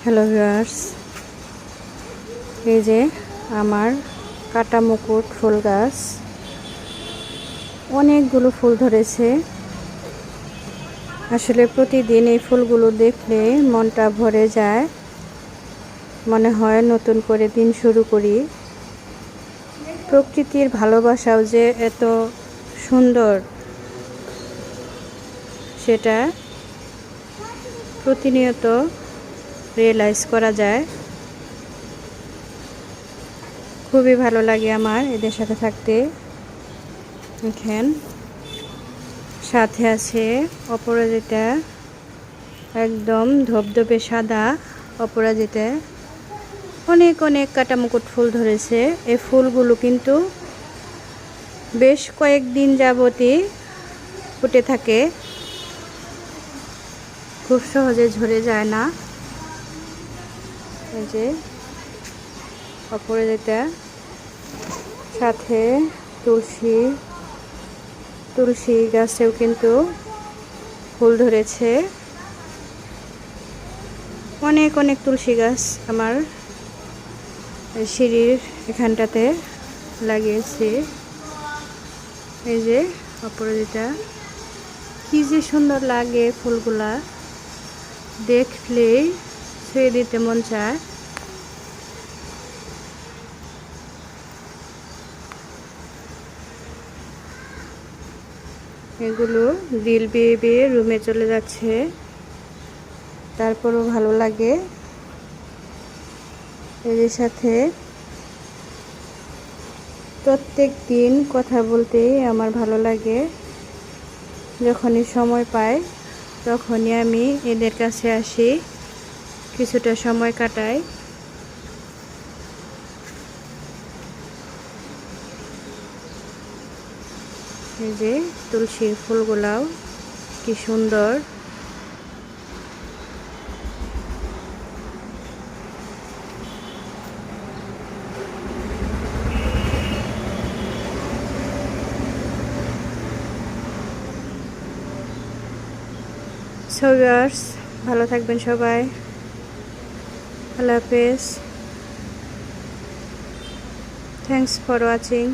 Hello viewers, এই যে আমার কাটা মুকুট ফুল গাছ, অনেকগুলো ফুল ধরেছে। আসলে প্রতিদিন এই ফুলগুলো দেখলে মনটা ভরে যায়, মনে হয় নতুন করে দিন শুরু করি। প্রকৃতির ভালোবাসাও যে এত সুন্দর সেটা প্রতিনিয়ত রিয়েলাইজ করা যায়। খুবই ভালো লাগে আমার এদের সাথে থাকতে। দেখেন, সাথে আছে অপরাজিতা, একদম ধবধবে সাদা অপরাজিতা। অনেক অনেক কাটামুকুট ফুল ধরেছে। এই ফুলগুলো কিন্তু বেশ কয়েকদিন যাবতই ফুটে থাকে, খুব সহজে ঝরে যায় না। এই যে অপরাজিতা, সাথে তুলসী গাছেও কিন্তু ফুল ধরেছে। অনেক অনেক তুলসী গাছ আমার সিঁড়ির এখানটাতে লাগিয়েছি। এই যে অপরাজিতা, কি যে সুন্দর লাগে ফুলগুলা, দেখলেই ছুঁয়ে দিতে মন চায়। এগুলো দিল বেয়ে বেয়ে রুমে চলে যাচ্ছে, তারপরও ভালো লাগে। এদের সাথে প্রত্যেক দিন কথা বলতেই আমার ভালো লাগে। যখনই সময় পাই তখনই আমি এদের কাছে আসি, কিছুটা সময় কাটাই। এই যে তুলসীর ফুলগুলাও কি সুন্দর। সো ভিউয়ার্স, ভালো থাকবেন সবাই। আল্লাহ হাফেজ। Thanks for watching.